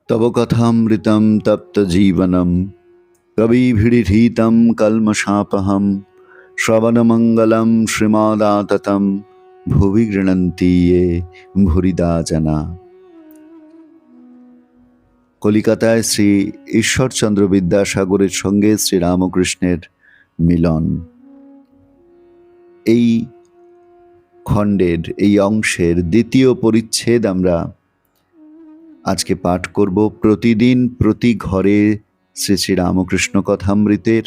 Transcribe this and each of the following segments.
তব কথামৃতম তপ্ত জীবনম কবিভিড়িহীতম কলমশাপহম শ্রবণমঙ্গলম শ্রীমদাততম ভুবি গৃণন্তি ये ভুরিদা জনা। কলিকাতায় শ্রী ঈশ্বরচন্দ্র বিদ্যাসাগরের সঙ্গে শ্রীরামকৃষ্ণের মিলন, এই খণ্ডের এই অংশের দ্বিতীয় পরিচ্ছেদ আমরা আজকে পাঠ করব। প্রতিদিন প্রতি ঘরে শ্রী শ্রী রামকৃষ্ণ কথামৃতের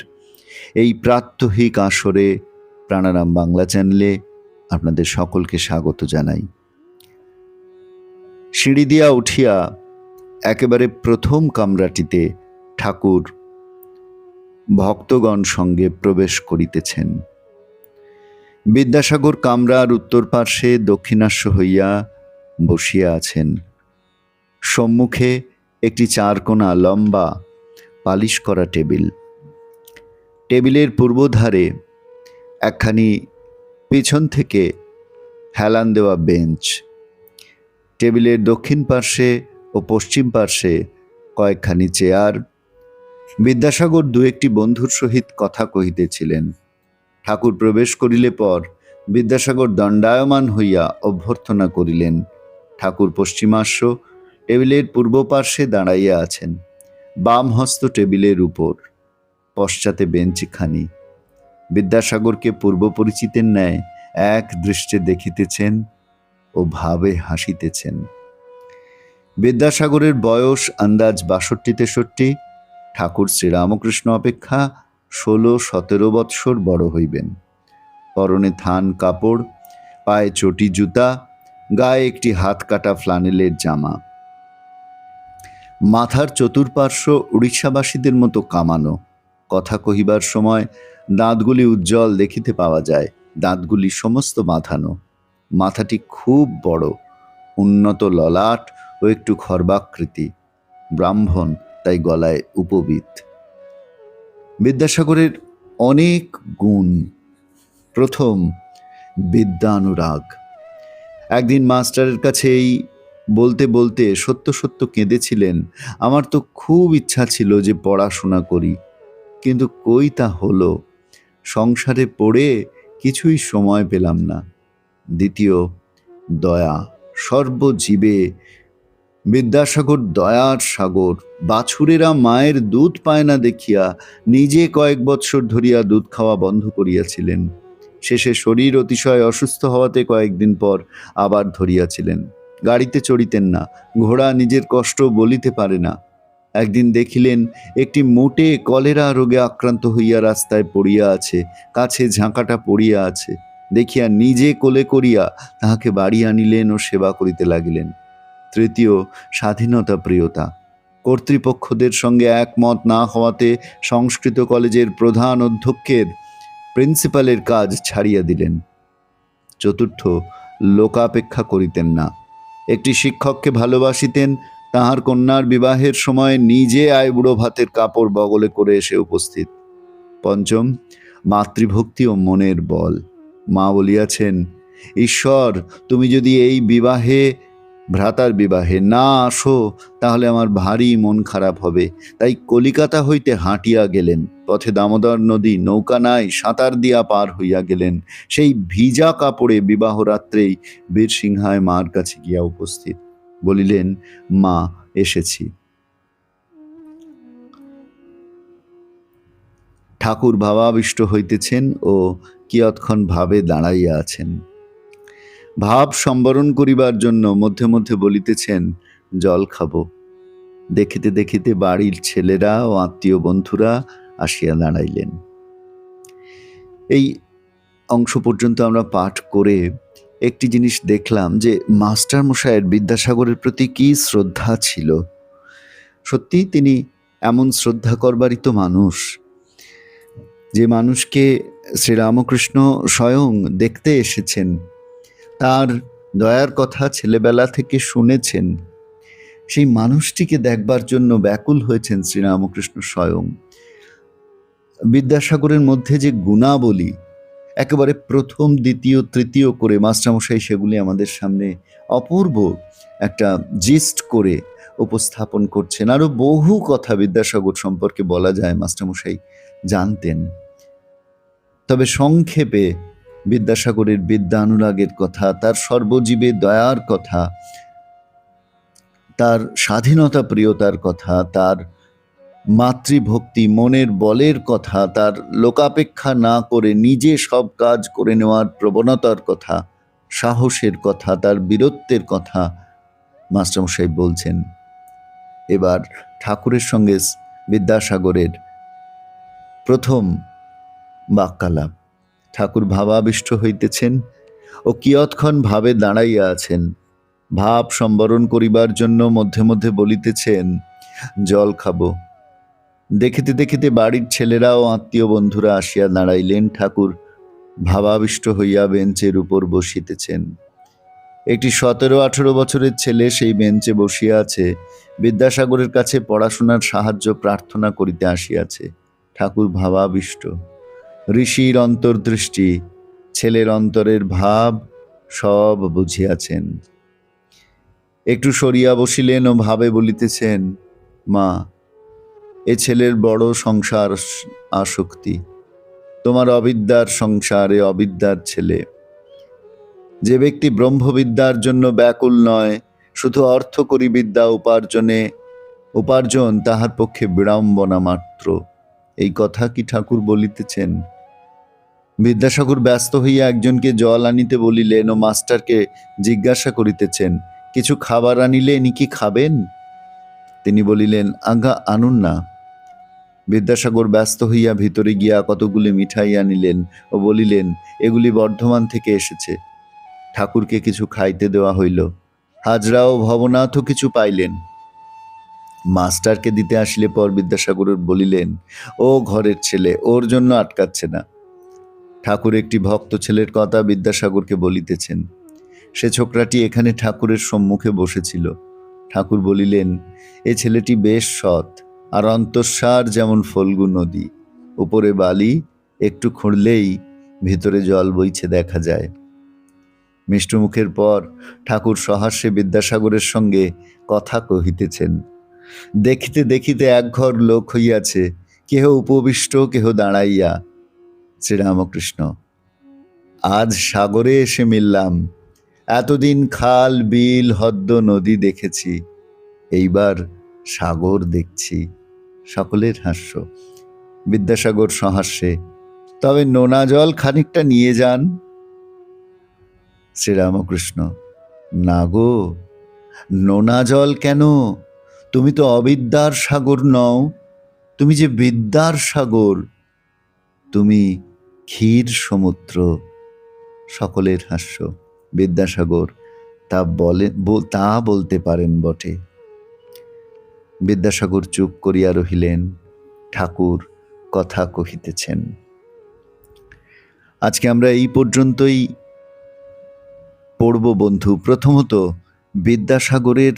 এই প্রাত্যহিক আসরে প্রাণারাম বাংলা চ্যানেলে আপনাদের সকলকে স্বাগত জানাই। সিঁড়ি দিয়া উঠিয়া একেবারে প্রথম কামরাটিতে ঠাকুর ভক্তগণ সঙ্গে প্রবেশ করিতেছেন। বিদ্যাসাগর কামরার উত্তর পার্শ্বে দক্ষিণাস্য হইয়া বসিয়া আছেন। সম্মুখে একটি চারকোনা লম্বা পালিশ করা টেবিল, টেবিলের পূর্বধারে একখানি পিছন থেকে হেলান দেওয়া বেঞ্চ, টেবিলের দক্ষিণ পার্শ্বে ও পশ্চিম পার্শ্বে কয়েকখানি চেয়ার। বিদ্যাসাগর দু একটি বন্ধুর সহিত কথা কহিতেছিলেন। ঠাকুর প্রবেশ করিলে পর বিদ্যাসাগর দণ্ডায়মান হইয়া অভ্যর্থনা করিলেন। ঠাকুর পশ্চিমাস্য টেবিলের পূর্ব পার্শ্বে দাঁড়াইয়া আছেন, বাম হস্ত টেবিলের উপর, পশ্চাতে বেঞ্চিখানি। বিদ্যাসাগরকে পূর্ব পরিচিতের ন্যায় এক দৃষ্টে দেখিতেছেন ও ভাবে হাসিতেছেন। বিদ্যাসাগরের বয়স আন্দাজ 62-63। ঠাকুর শ্রীরামকৃষ্ণ অপেক্ষা 16-17 বৎসর বড় হইবেন। পরনে থান কাপড়, পায়ে চটি জুতা, গায়ে একটি হাত কাটা ফ্লানেলের জামা। মাথার চতুর্পার্শ্ব উড়িষ্যাবাসীদের মতো কামানো। কথা কহিবার সময় দাঁতগুলি উজ্জ্বল দেখিতে পাওয়া যায়, দাঁতগুলি সমস্ত বাঁধানো। মাথাটি খুব বড়, উন্নত ললাট ও একটু খর্বাকৃতি। ব্রাহ্মণ, তাই গলায় উপবীত। বিদ্যাসাগরের অনেক গুণ। প্রথম, বিদ্যানুরাগ। একদিন মাস্টারের কাছে এই বলতে বলতে সত্য সত্য কেঁদেছিলেন, আমার তো খুব ইচ্ছা ছিল যে পড়াশোনা করি, কিন্তু কই তা হলো, সংসারে পড়ে কিছুই সময় পেলাম না। দ্বিতীয়, দয়া। সর্বজীবে বিদ্যাসাগর দয়ার সাগর। বাছুরেরা মায়ের দুধ পায় না দেখিয়া নিজে কয়েক বৎসর ধরিয়া দুধ খাওয়া বন্ধ করিয়াছিলেন। শেষে শরীর অতিশয় অসুস্থ হওয়াতে কয়েকদিন পর আবার ধরিয়াছিলেন। গাড়িতে চড়িতেন না, ঘোড়া নিজের কষ্ট বলিতে পারে না। একদিন দেখিলেন একটি মোটে কলেরা রোগে আক্রান্ত হইয়া রাস্তায় পড়িয়া আছে, কাছে ঝাঁকাটা পড়িয়া আছে। দেখিয়া নিজে কোলে করিয়া তাহাকে বাড়ি আনিলেন ও সেবা করিতে লাগিলেন। তৃতীয়, স্বাধীনতা প্রিয়তা। কর্তৃপক্ষদের সঙ্গে একমত না হওয়াতে সংস্কৃত কলেজের প্রধান অধ্যক্ষের, প্রিন্সিপালের কাজ ছাড়িয়া দিলেন। চতুর্থ, লোকাপেক্ষা করিতেন না। একটি শিক্ষককে ভালোবাসিতেন, তাহার কন্যার বিবাহের সময় নিজে আইবুড়ো ভাতের কাপড় বগলে করে এসে উপস্থিত। পঞ্চম, মাতৃভক্তি ও মনের বল। মা বলিয়াছেন, ঈশ্বর, তুমি যদি এই ভ্রাতার বিবাহে না আসো তাহলে আমার ভারী মন খারাপ হবে। তাই কলিকাতা হইতে হাঁটিয়া গেলেন। পথে দামোদর নদী, নৌকা নাই, সাঁতার দিয়া পার হইয়া গেলেন। সেই ভিজা কাপড়ে বিবাহ রাত্রেই বীরসিংহায় মার কাছে গিয়া উপস্থিত। বলিলেন, মা, এসেছি। ঠাকুর ভাবাবিষ্ট হইতেছেন ও কিয়ৎক্ষণ ভাবে দাঁড়াইয়া আছেন। ভাব সম্বরণ করিবার জন্য মধ্যে মধ্যে বলিতেছেন, জল খাবো। দেখিতে দেখিতে বাড়ির ছেলেরা ও আত্মীয় বন্ধুরা আসিয়া দাঁড়াইলেন। এই অংশ পর্যন্ত আমরা পাঠ করে একটি জিনিস দেখলাম যে মাস্টার মশাইয়ের বিদ্যাসাগরের প্রতি কি শ্রদ্ধা ছিল। সত্যি তিনি এমন শ্রদ্ধা করবারই তো মানুষ, যে মানুষকে শ্রীরামকৃষ্ণ স্বয়ং দেখতে এসেছেন, তার দয়ার কথা ছেলেবেলা থেকে শুনেছেন, সেই মানুষটিকে দেখবার জন্য ব্যাকুল হয়েছেন শ্রীরামকৃষ্ণ স্বয়ং। বিদ্যাসাগরের মধ্যে যে গুণাবলী একেবারে প্রথম, দ্বিতীয়, তৃতীয় করে মাস্টারমশাই সেগুলি আমাদের সামনে অপূর্ব একটা জিস্ট করে উপস্থাপন করছেন। আরো বহু কথা বিদ্যাসাগর সম্পর্কে বলা যায়, মাস্টারমশাই জানতেন। তবে সংক্ষেপে বিদ্যাসাগরের বিদ্যানুরাগের কথা, তার সর্বজীবে দয়ার কথা, তার স্বাধীনতা প্রিয়তার কথা, তার মাতৃভক্তি, মনের বলের কথা, তার লোকাপেক্ষা না করে নিজে সব কাজ করে নেওয়ার প্রবণতার কথা, সাহসের কথা, তার বীরত্বের কথা মাস্টারমশাই বলছেন। এবার ঠাকুরের সঙ্গে বিদ্যাসাগরের প্রথম বাক্যালাপ। ঠাকুর ভাবাবিষ্ট হইতেছেন ও কিয়ৎক্ষণ ভাবে দাঁড়াইয়া আছেন। ভাব সম্বরণ করিবার জন্য মধ্যে মধ্যে বলিতেছেন, জল খাবো। দেখিতে দেখিতে বাড়ির ছেলেরা ও আত্মীয় বন্ধুরা আসিয়া দাঁড়াইলেন। ঠাকুর ভাবাবিষ্ট হইয়া বেঞ্চের উপর বসিতেছেন। একটি 17-18 বছরের ছেলে সেই বেঞ্চে বসিয়া আছে, বিদ্যাসাগরের কাছে পড়াশোনার সাহায্য প্রার্থনা করিতে আসিয়াছে। ঠাকুর ভাবাবিষ্ট, ঋষির অন্তর্দৃষ্টি, ছেলের অন্তরের ভাব সব বুঝিয়াছেন। একটু সরিয়া বসিলেন ও ভাবে বলিতেছেন, মা, এ ছেলের বড় সংসার আসক্তি, তোমার অবিদ্যার সংসারে অবিদ্যার ছেলে। যে ব্যক্তি ব্রহ্মবিদ্যার জন্য ব্যাকুল নয়, শুধু অর্থকরী বিদ্যা উপার্জন তাহার পক্ষে বিড়ম্বনা মাত্র। এই কথা কি ঠাকুর বলিতেছেন? বিদ্যাসাগর ব্যস্ত হইয়া একজনকে জল আনিতে বলিলেন ও মাস্টারকে জিজ্ঞাসা করিতেছেন, কিছু খাবার আনিলে ইনি কি খাবেন? তিনি বলিলেন, আজ্ঞা আনুন না। বিদ্যাসাগর ব্যস্ত হইয়া ভিতরে গিয়া কতগুলি মিঠাই আনিলেন ও বলিলেন, এগুলি বর্ধমান থেকে এসেছে। ঠাকুরকে কিছু খাইতে দেওয়া হইল। হাজরা ও ভবনাথও কিছু পাইলেন। মাস্টারকে দিতে আসিলে পর বিদ্যাসাগর বলিলেন, ও ঘরের ছেলে, ওর জন্য আটকাচ্ছে না। ঠাকুর একটি ভক্ত ছেলের কথা বিদ্যাসাগরকে বলিতেছেন। সে ছোকরাটি এখানে ঠাকুরের সম্মুখে বসেছিল। ঠাকুর বলিলেন, এ ছেলেটি বেশ সৎ, আর অন্তঃসার যেমন ফল্গু নদী, উপরে বালি, একটু খুঁড়লেই ভিতরে জল বইছে দেখা যায়। মিষ্টমুখের পর ঠাকুর সহাস্যে বিদ্যাসাগরের সঙ্গে কথা কহিতেছেন। দেখিতে দেখিতে একঘর লোক হইয়াছে, কেহ উপবিষ্ট, কেহ দাঁড়াইয়া। শ্রীরামকৃষ্ণ, আজ সাগরে এসে মিললাম। এতদিন খাল, বিল, হদ্দ, নদী দেখেছি, এইবার সাগর দেখছি। সকলের হাস্য। বিদ্যাসাগর সহাস্যে, তবে নোনা জল খানিকটা নিয়ে যান। শ্রীরামকৃষ্ণ, না গো, নোনা জল কেন? তুমি তো অবিদ্যার সাগর নও, তুমি যে বিদ্যার সাগর, তুমি ক্ষীর সমুদ্র। সকলের হাস্য। বিদ্যাসাগর, তা বলতে পারেন বটে। বিদ্যাসাগর চুপ করিয়া রহিলেন। ঠাকুর কথা কহিতেছেন। আজকে আমরা এই পর্যন্তই পড়ব বন্ধু। প্রথমত, বিদ্যাসাগরের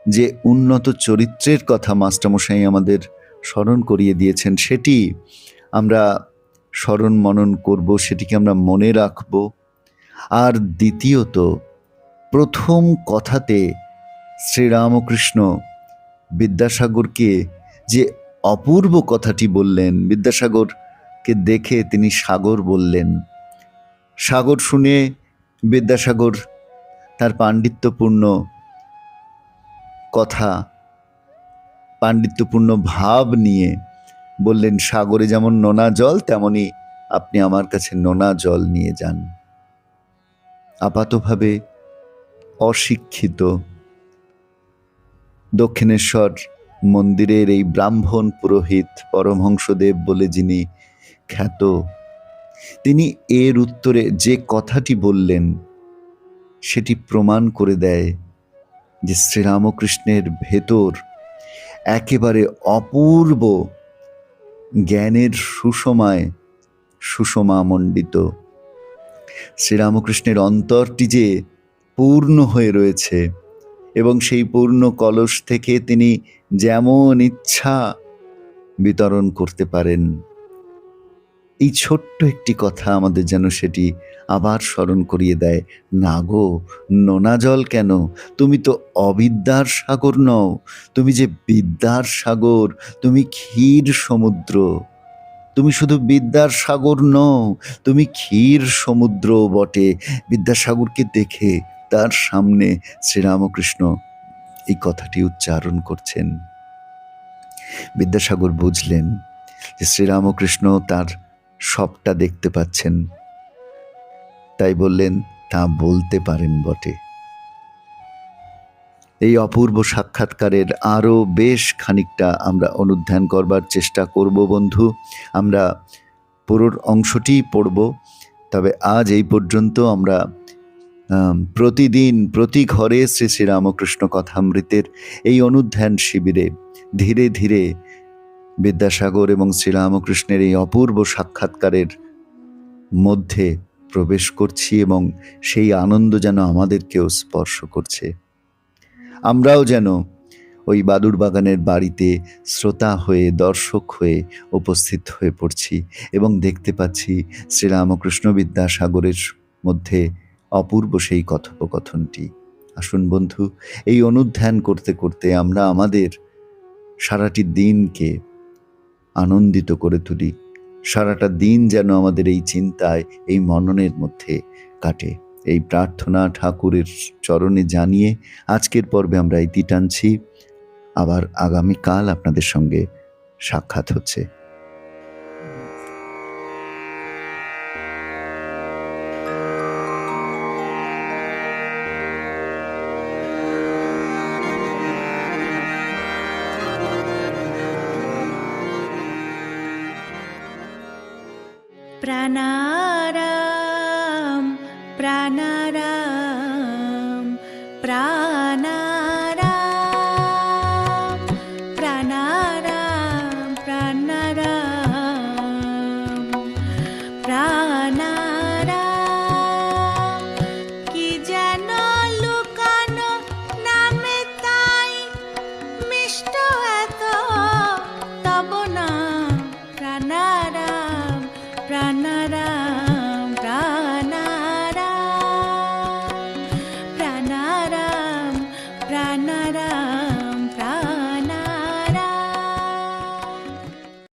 যে উন্নত চরিত্রের কথা মাস্টারমশাই আমাদের স্মরণ করিয়ে দিয়েছেন, সেটি আমরা স্মরণ মনন করব, সেটিকে আমরা মনে রাখব। আর দ্বিতীয়ত, প্রথম কথাতে শ্রীরামকৃষ্ণ বিদ্যাসাগরকে যে অপূর্ব কথাটি বললেন, বিদ্যাসাগরকে দেখে তিনি সাগর বললেন। সাগর শুনে বিদ্যাসাগর তার পাণ্ডিত্যপূর্ণ কথা, পাণ্ডিত্যপূর্ণ ভাব নিয়ে বললেন, সাগরে যেমন নোনা জল, তেমনি আপনি আমার কাছে নোনা জল নিয়ে যান। আপাতভাবে অশিক্ষিত দক্ষিণেশ্বর মন্দিরের এই ব্রাহ্মণ পুরোহিত পরমহংসদেব বলে যিনি খ্যাত, তিনি এর উত্তরে যে কথাটি বললেন সেটি প্রমাণ করে দেয় যে শ্রীরামকৃষ্ণের ভেতর একেবারে অপূর্ব জ্ঞানের সুষমামণ্ডিত শ্রীরামকৃষ্ণের অন্তরটি যে পূর্ণ হয়ে রয়েছে, এবং সেই পূর্ণ কলস থেকে তিনি যেমন ইচ্ছা বিতরণ করতে পারেন। এই ছোট্ট একটি কথা আমাদের যেন সেটি আবার স্মরণ করিয়ে দেয়। না গো, নোনা জল কেন? তুমি তো অবিদ্যার সাগর নও, তুমি যে বিদ্যার সাগর, তুমি ক্ষীর সমুদ্র। তুমি শুধু বিদ্যার সাগর নও, তুমি ক্ষীর সমুদ্র বটে। বিদ্যাসাগরকে দেখে তার সামনে শ্রীরামকৃষ্ণ এই কথাটি উচ্চারণ করছেন। বিদ্যাসাগর বুঝলেন যে শ্রীরামকৃষ্ণ তার সবটা দেখতে পাচ্ছেন, তাই বললেন, তা বলতে পারেন বটে। এই অপূর্ব সাক্ষাৎকারের আরও বেশ খানিকটা আমরা অনুধ্যান করবার চেষ্টা করব বন্ধু। আমরা পুরোর অংশটি পড়ব, তবে আজ এই পর্যন্ত আমরা প্রতিদিন প্রতি ঘরে শ্রী শ্রীরামকৃষ্ণ কথামৃতের এই অনুধ্যান শিবিরে ধীরে ধীরে বিদ্যাসাগর এবং শ্রীরামকৃষ্ণের এই অপূর্ব সাক্ষাৎকারের মধ্যে প্রবেশ করছি, এবং সেই আনন্দ যেন আমাদেরকেও স্পর্শ করছে। আমরাও যেন ওই বাদুর বাগানের বাড়িতে শ্রোতা হয়ে, দর্শক হয়ে উপস্থিত হয়ে পড়ছি এবং দেখতে পাচ্ছি শ্রীরামকৃষ্ণ বিদ্যাসাগরের মধ্যে অপূর্ব সেই কথোপকথনটি। আসুন বন্ধু, এই অনুধ্যান করতে করতে আমরা আমাদের সারাটি দিনকে আনন্দিত করে তুলি। সারাটা দিন যেন আমাদের এই চিন্তায়, এই মননের মধ্যে কাটে। এই প্রার্থনা ঠাকুরের চরণে জানিয়ে আজকের পর্বে আমরা ইতি টানছি। আবার আগামীকাল আপনাদের সঙ্গে সাক্ষাৎ হচ্ছে। প্রাণারা